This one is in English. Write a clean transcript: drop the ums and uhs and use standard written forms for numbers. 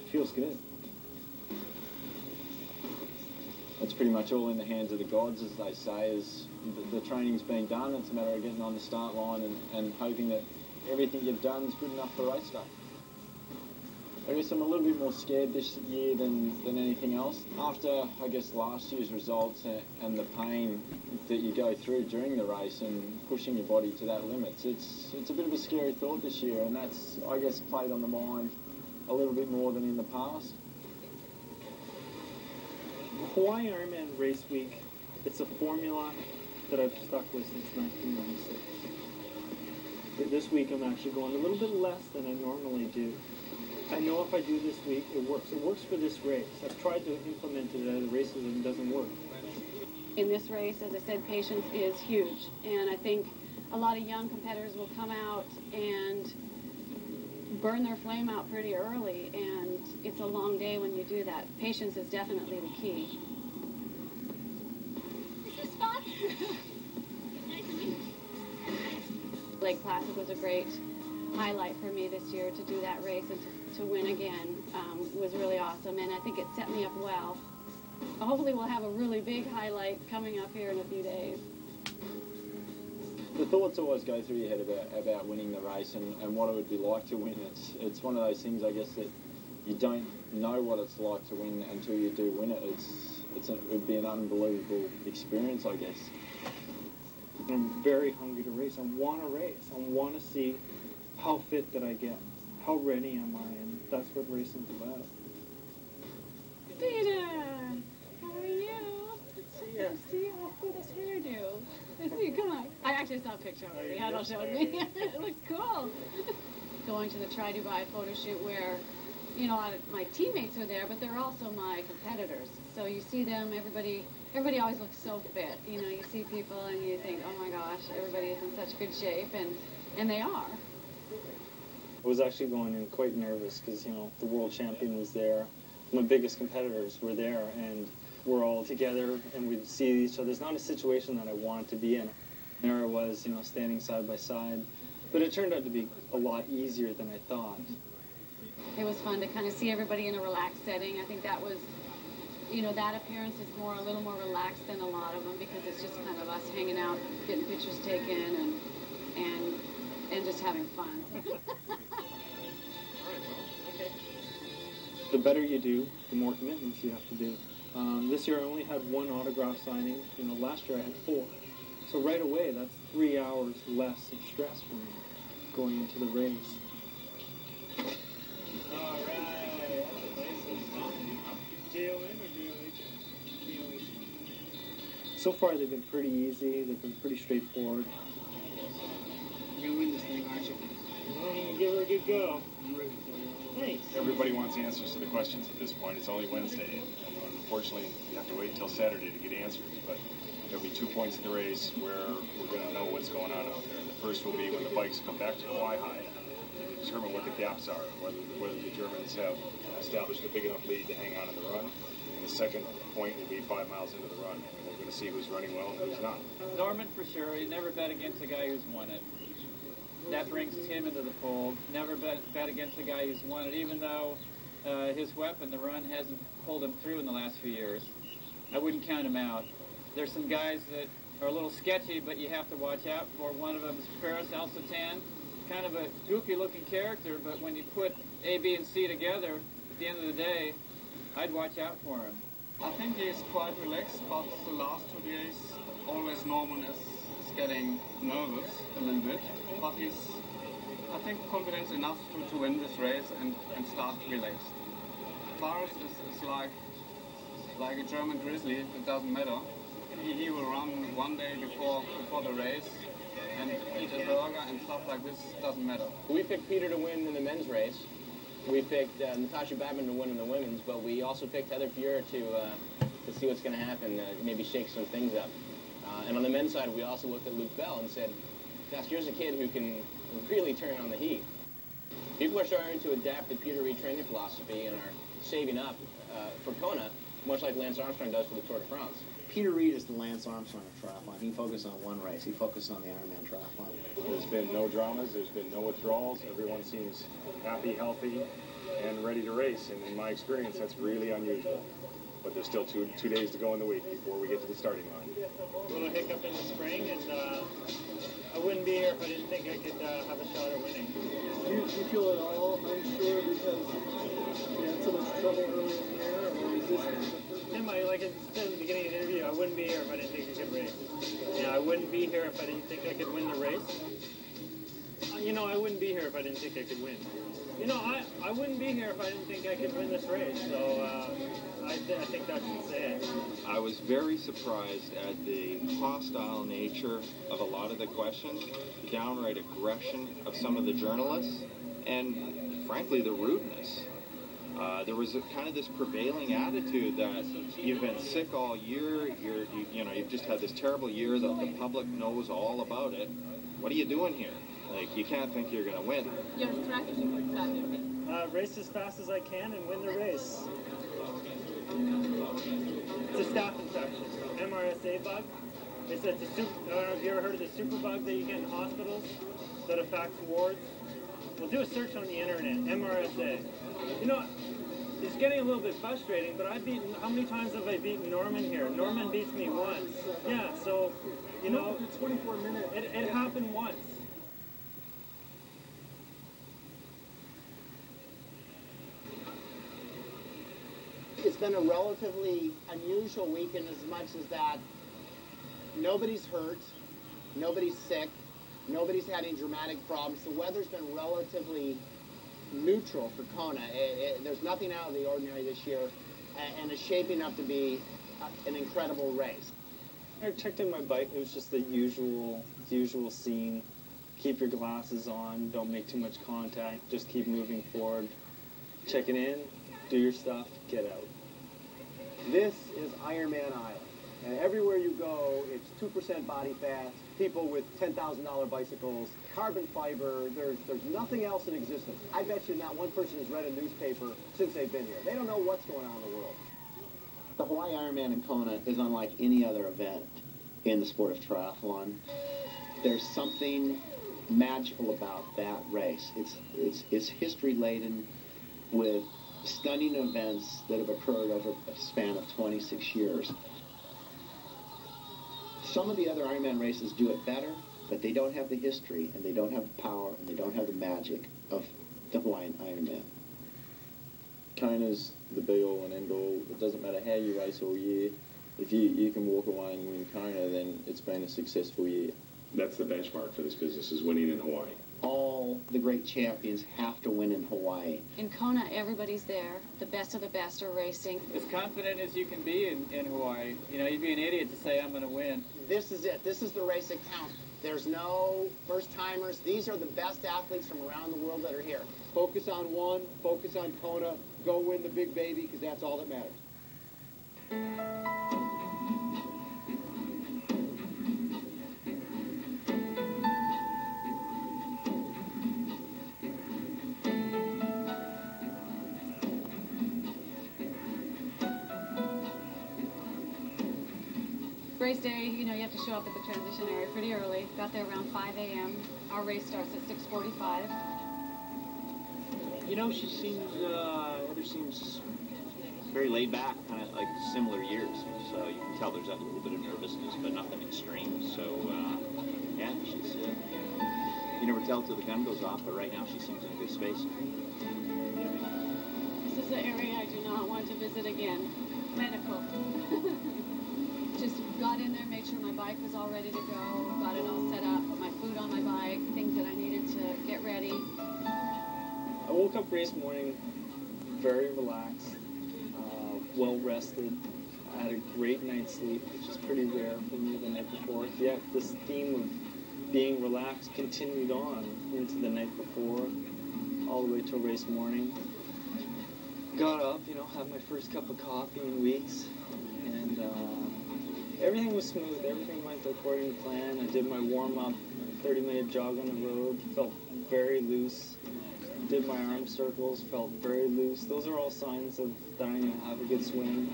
feels good. It's pretty much all in the hands of the gods, as they say. As the training's being done, it's a matter of getting on the start line and hoping that everything you've done is good enough for race day. I guess I'm a little bit more scared this year than anything else. After, I guess, last year's results and the pain that you go through during the race and pushing your body to that limit, it's a bit of a scary thought this year, and that's, I guess, played on the mind a little bit more than in the past. Hawaii Ironman Race Week, it's a formula that I've stuck with since 1996. This week I'm actually going a little bit less than I normally do. I know if I do this week, it works. It works for this race. I've tried to implement it at other races and it doesn't work. In this race, as I said, patience is huge. And I think a lot of young competitors will come out and burn their flame out pretty early. And it's a long day when you do that. Patience is definitely the key. Is this fun? Nice to meet you. Lake Placid was a great highlight for me this year to do that race and to win again was really awesome, and I think it set me up well. Hopefully we'll have a really big highlight coming up here in a few days. The thoughts always go through your head about winning the race and what it would be like to win. It's one of those things, I guess, that you don't know what it's like to win until you do win it. It would be an unbelievable experience, I guess. I'm very hungry to race. I want to race. I want to see how fit that I get. How ready am I? And that's what racing's about. Peter, how are you? Good to see you. Good to see you. What does hair do? Good to see you. Come on. I actually saw a picture already. Hadl showed me. It looks cool. Going to the Try Dubai photo shoot where, you know, a lot of my teammates are there, but they're also my competitors. So you see them, everybody always looks so fit. You know, you see people and you think, oh my gosh, everybody is in such good shape, and they are. I was actually going in quite nervous because, you know, the world champion was there. My biggest competitors were there, and we're all together, and we'd see each other. It's not a situation that I wanted to be in. There I was, you know, standing side by side. But it turned out to be a lot easier than I thought. It was fun to kind of see everybody in a relaxed setting. I think that was, you know, that appearance is a little more relaxed than a lot of them because it's just kind of us hanging out, getting pictures taken, and just having fun. The better you do, the more commitments you have to do. This year I only had one autograph signing. You know, last year I had 4. So right away, that's 3 hours less of stress for me going into the race. All right. JON or JOH? So far they've been pretty easy. They've been pretty straightforward. You're gonna win this thing, aren't you? Give her a good go. I'm ready for you. Thanks. Everybody wants answers to the questions at this point. It's only Wednesday, and unfortunately, you have to wait until Saturday to get answers. But there'll be 2 points in the race where we're going to know what's going on out there. The first will be when the bikes come back to Hawaii High and determine what the gaps are, whether the Germans have established a big enough lead to hang on in the run. And the second point will be 5 miles into the run, and we're going to see who's running well and who's not. Norman, for sure, he never bet against a guy who's won it. That brings Tim into the fold. Never bet against a guy who's won it, even though his weapon, the run, hasn't pulled him through in the last few years. I wouldn't count him out. There's some guys that are a little sketchy, but you have to watch out for. One of them is Paris Al-Satan, kind of a goofy-looking character, but when you put A, B, and C together, at the end of the day, I'd watch out for him. I think he's quite relaxed, but the last 2 days, always Norman is getting nervous a little bit, but he's, I think, confident enough to win this race and start relaxed. Fares is like a German grizzly, it doesn't matter. He will run one day before the race and eat a burger and stuff like this, doesn't matter. We picked Peter to win in the men's race. We picked Natasha Babin to win in the women's, but we also picked Heather Fiera to see what's going to happen, maybe shake some things up. And on the men's side, we also looked at Luke Bell and said, gosh, here's a kid who can really turn on the heat. People are starting to adapt the Peter Reed training philosophy and are saving up for Kona, much like Lance Armstrong does for the Tour de France. Peter Reed is the Lance Armstrong of triathlon. He focused on one race. He focused on the Ironman triathlon. There's been no dramas. There's been no withdrawals. Everyone seems happy, healthy, and ready to race. And in my experience, that's really unusual. But there's still two days to go in the week before we get to the starting line. A little hiccup in the spring, and I wouldn't be here if I didn't think I could have a shot at winning. Do you feel at all unsure because you had so much trouble early in the year, or is this Tim, like I said at the beginning of the interview, I wouldn't be here if I didn't think I could race. I wouldn't be here if I didn't think I could win the race. I wouldn't be here if I didn't think I could win. I wouldn't be here if I didn't think I could win this race. So I think that should say it. I was very surprised at the hostile nature of a lot of the questions, the downright aggression of some of the journalists, and frankly the rudeness. There was kind of this prevailing attitude that you've been sick all year, you've just had this terrible year, the public knows all about it. What are you doing here? Like, you can't think you're going to win. Your strategy for that? Race as fast as I can and win the race. It's a staph infection, MRSA bug. I don't know if you ever heard of the super bug that you get in hospitals that affects wards. Well, do a search on the internet, MRSA. It's getting a little bit frustrating, but how many times have I beaten Norman here? Norman beats me once. Yeah, so, the 24 minutes. It happened once. It's been a relatively unusual weekend as much as that nobody's hurt, nobody's sick, nobody's had any dramatic problems. The weather's been relatively neutral for Kona. There's nothing out of the ordinary this year, and it's shaping up to be an incredible race. I checked in my bike. It was just the usual scene. Keep your glasses on. Don't make too much contact. Just keep moving forward. Check it in. Do your stuff. Get out. This is Ironman Island, and everywhere you go, it's 2% body fat, people with $10,000 bicycles, carbon fiber. There's nothing else in existence. I bet you not one person has read a newspaper since they've been here. They don't know what's going on in the world. The Hawaii Ironman in Kona is unlike any other event in the sport of triathlon. There's something magical about that race. It's history laden with stunning events that have occurred over a span of 26 years. Some of the other Ironman races do it better, but they don't have the history, and they don't have the power, and they don't have the magic of the Hawaiian Ironman. Kona's the be-all and end-all. It doesn't matter how you race all year. If you can walk away and win Kona, then it's been a successful year. That's the benchmark for this business, is winning in Hawaii. All the great champions have to win in Hawaii. In Kona, everybody's there. The best of the best are racing. As confident as you can be in Hawaii. You'd be an idiot to say I'm going to win. This is it. This is the race that counts. There's no first-timers. These are the best athletes from around the world that are here. Focus on one, focus on Kona, go win the big baby, because that's all that matters. Race day, you have to show up at the transition area pretty early. Got there around 5 a.m. Our race starts at 6:45. She seems very laid back, kind of like similar years. So you can tell there's a little bit of nervousness, but nothing extreme. So, yeah, she's, you never tell till the gun goes off, but right now she seems in a good space. This is the area I do not want to visit again. Medical. Just got in there, made sure my bike was all ready to go, got it all set up, put my food on my bike, things that I needed to get ready. I woke up race morning very relaxed, well rested. I had a great night's sleep, which is pretty rare for me the night before. Yet this theme of being relaxed continued on into the night before, all the way till race morning. Got up, had my first cup of coffee in weeks, and everything was smooth. Everything went according to plan. I did my warm-up, 30-minute jog on the road, felt very loose. Did my arm circles, felt very loose. Those are all signs of that I'm going to have a good swing.